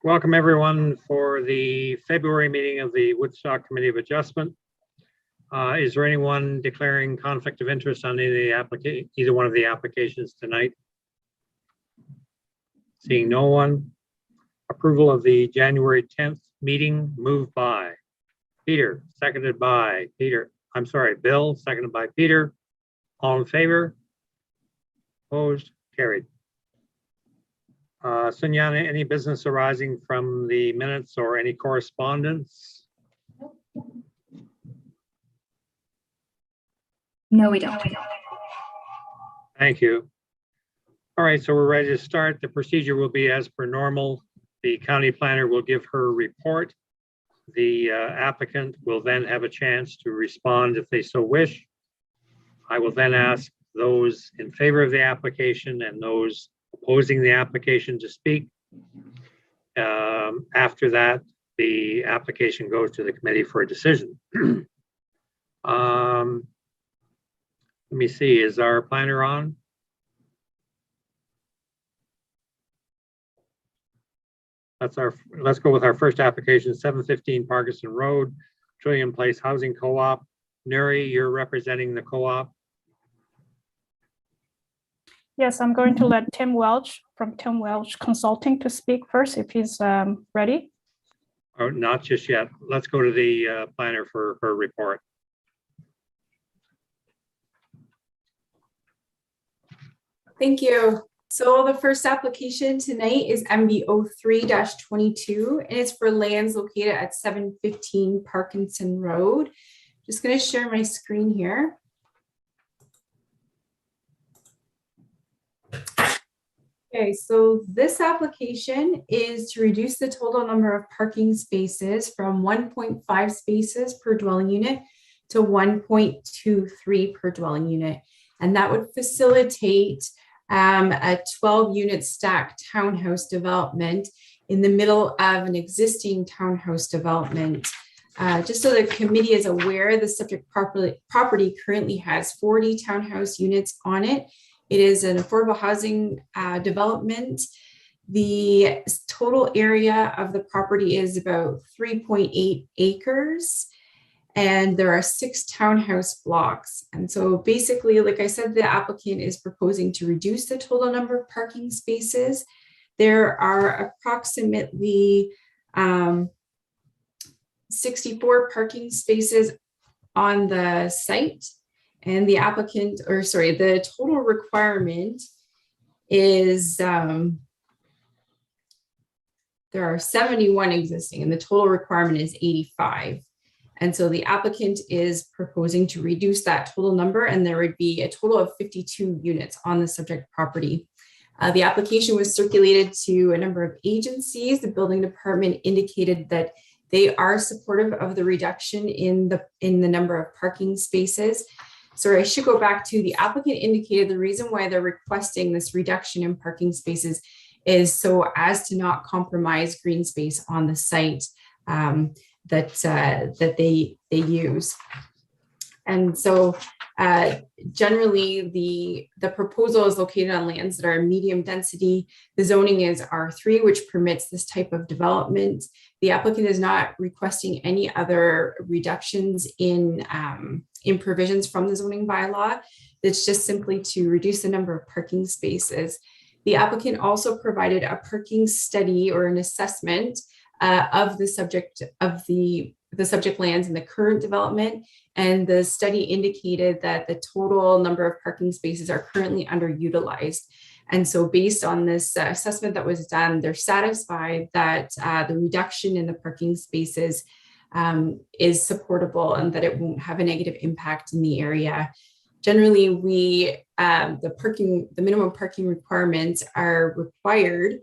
Welcome everyone for the February meeting of the Woodstock Committee of Adjustment. Is there anyone declaring conflict of interest on either one of the applications tonight? Seeing no one. Approval of the January 10th meeting, moved by Peter, seconded by Bill, seconded by Peter. All in favor? Opposed? Carried. Sunyana, any business arising from the minutes or any correspondence? No, we don't. Thank you. All right, so we're ready to start. The procedure will be as per normal. The county planner will give her report. The applicant will then have a chance to respond if they so wish. I will then ask those in favor of the application and those opposing the application to speak. After that, the application goes to the committee for a decision. Let me see, is our planner on? Let's go with our first application, 715 Parkinson Road, Trillium Place Housing Co-op. Nuri, you're representing the co-op. Yes, I'm going to let Tim Welch from Tim Welch Consulting to speak first if he's ready. Oh, not just yet. Let's go to the planner for her report. Thank you. So the first application tonight is MB03-22, and it's for lands located at 715 Parkinson Road. Just going to share my screen here. Okay, so this application is to reduce the total number of parking spaces from 1.5 spaces per dwelling unit to 1.23 per dwelling unit. And that would facilitate a 12-unit stacked townhouse development in the middle of an existing townhouse development. Just so the committee is aware, the subject property currently has 40 townhouse units on it. It is an affordable housing development. The total area of the property is about 3.8 acres. And there are 6 townhouse blocks. And so basically, like I said, the applicant is proposing to reduce the total number of parking spaces. There are approximately 64 parking spaces on the site. And the the total requirement is, there are 71 existing and the total requirement is 85. And so the applicant is proposing to reduce that total number, and there would be a total of 52 units on the subject property. The application was circulated to a number of agencies. The building department indicated that they are supportive of the reduction in the number of parking spaces. So I should go back to the applicant indicated the reason why they're requesting this reduction in parking spaces is so as to not compromise green space on the site. That they use. And so generally the proposal is located on lands that are medium density. The zoning is R3, which permits this type of development. The applicant is not requesting any other reductions in provisions from the zoning bylaw. It's just simply to reduce the number of parking spaces. The applicant also provided a parking study or an assessment of the subject of the subject lands in the current development, and the study indicated that the total number of parking spaces are currently underutilized. And so based on this assessment that was done, they're satisfied that the reduction in the parking spaces is supportable and that it won't have a negative impact in the area. Generally, the minimum parking requirements are required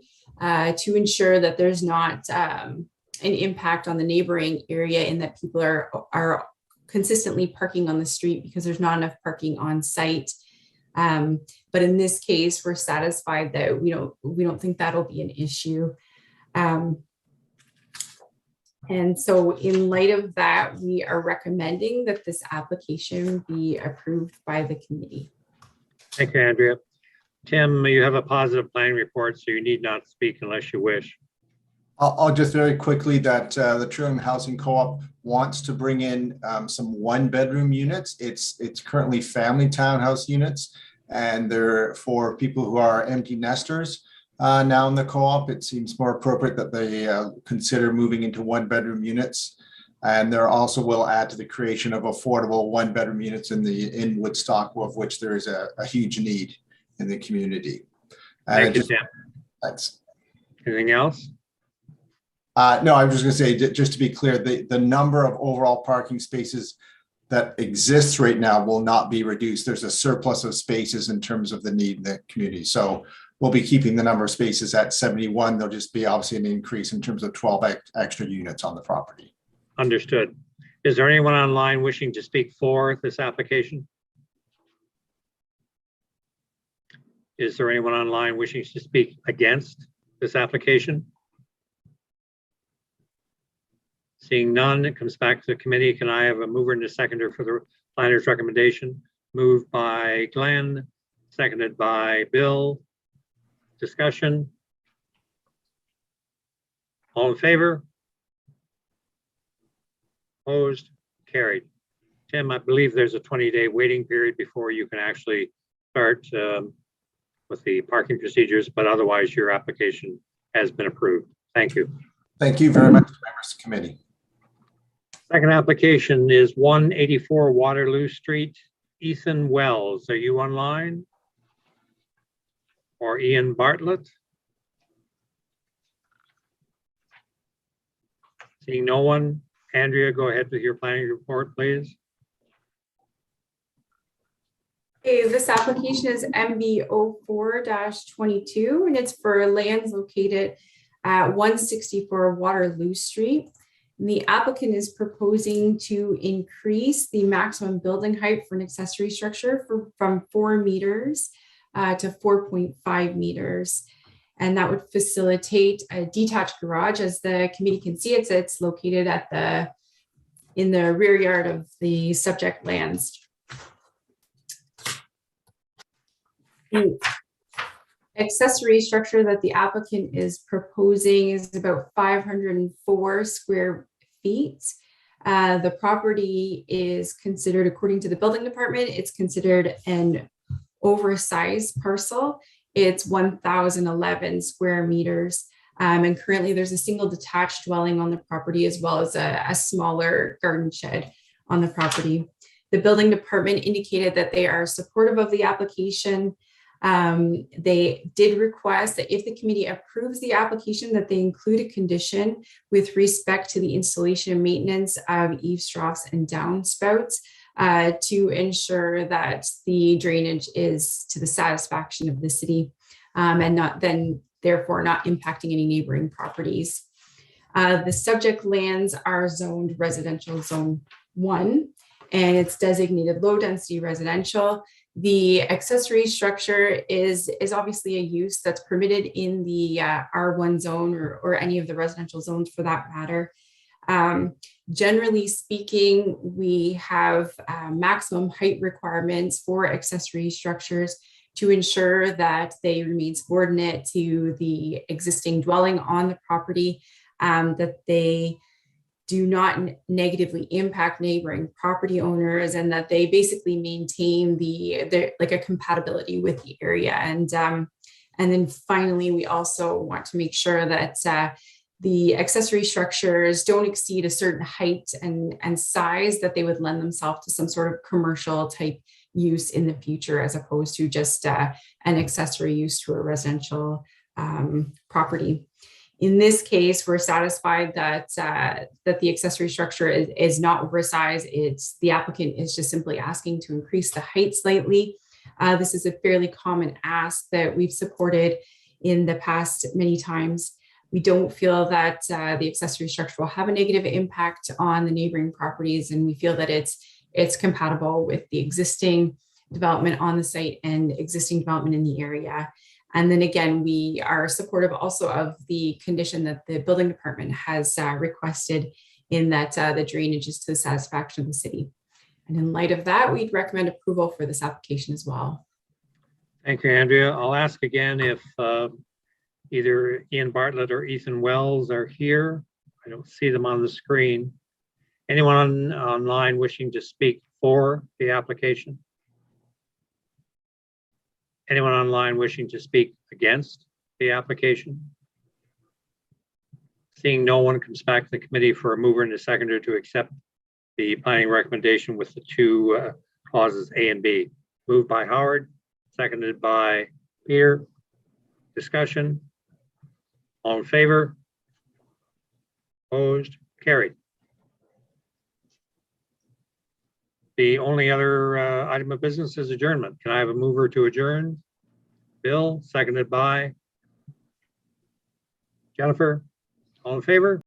to ensure that there's not an impact on the neighboring area and that people are consistently parking on the street because there's not enough parking on site. But in this case, we're satisfied that we don't think that'll be an issue. And so in light of that, we are recommending that this application be approved by the committee. Thank you, Andrea. Tim, you have a positive planning report, so you need not speak unless you wish. I'll just very quickly that the Trillium Housing Co-op wants to bring in some one-bedroom units. It's currently family townhouse units, and they're for people who are empty nesters. Now in the co-op, it seems more appropriate that they consider moving into one-bedroom units. And there also will add to the creation of affordable one-bedroom units in Woodstock, of which there is a huge need in the community. Thank you, Tim. Thanks. Anything else? No, I was just going to say, just to be clear, the number of overall parking spaces that exists right now will not be reduced. There's a surplus of spaces in terms of the need in the community. So we'll be keeping the number of spaces at 71. There'll just be obviously an increase in terms of 12 extra units on the property. Understood. Is there anyone online wishing to speak for this application? Is there anyone online wishing to speak against this application? Seeing none, it comes back to the committee. Can I have a mover and a seconder for the planner's recommendation? Moved by Glenn, seconded by Bill. Discussion. All in favor? Opposed? Carried. Tim, I believe there's a 20-day waiting period before you can actually start with the parking procedures, but otherwise your application has been approved. Thank you. Thank you very much, members of the committee. Second application is 184 Waterloo Street. Ethan Wells, are you online? Or Ian Bartlett? Seeing no one, Andrea, go ahead with your planning report, please. Okay, this application is MB 04-22, and it's for lands located at 164 Waterloo Street. And the applicant is proposing to increase the maximum building height for an accessory structure from 4 meters to 4.5 meters. And that would facilitate a detached garage. As the committee can see, it's located at in the rear yard of the subject lands. The accessory structure that the applicant is proposing is about 504 square feet. The property is considered, according to the building department, it's considered an oversized parcel. It's 1,011 square meters. And currently there's a single detached dwelling on the property, as well as a smaller garden shed on the property. The building department indicated that they are supportive of the application. They did request that if the committee approves the application, that they include a condition with respect to the installation and maintenance of eaves troughs and downspouts to ensure that the drainage is to the satisfaction of the city and therefore not impacting any neighboring properties. The subject lands are zoned residential zone 1, and it's designated low density residential. The accessory structure is obviously a use that's permitted in the R1 zone or any of the residential zones for that matter. Generally speaking, we have maximum height requirements for accessory structures to ensure that they remain subordinate to the existing dwelling on the property, that they do not negatively impact neighboring property owners, and that they basically maintain like a compatibility with the area. And then finally, we also want to make sure that the accessory structures don't exceed a certain height and size that they would lend themselves to some sort of commercial type use in the future, as opposed to just an accessory use to a residential property. In this case, we're satisfied that the accessory structure is not oversized. The applicant is just simply asking to increase the height slightly. This is a fairly common ask that we've supported in the past many times. We don't feel that the accessory structure will have a negative impact on the neighboring properties, and we feel that it's compatible with the existing development on the site and existing development in the area. And then again, we are supportive also of the condition that the building department has requested, in that the drainage is to the satisfaction of the city. And in light of that, we'd recommend approval for this application as well. Thank you, Andrea. I'll ask again if Either Ian Bartlett or Ethan Wells are here. I don't see them on the screen. Anyone online wishing to speak for the application? Anyone online wishing to speak against the application? Seeing no one, comes back to the committee for a mover and a seconder to accept the planning recommendation with the two clauses A and B. Moved by Howard, seconded by Peter. Discussion. All in favor? Opposed? Carried. The only other item of business is adjournment. Can I have a mover to adjourn? Bill, seconded by Jennifer. All in favor?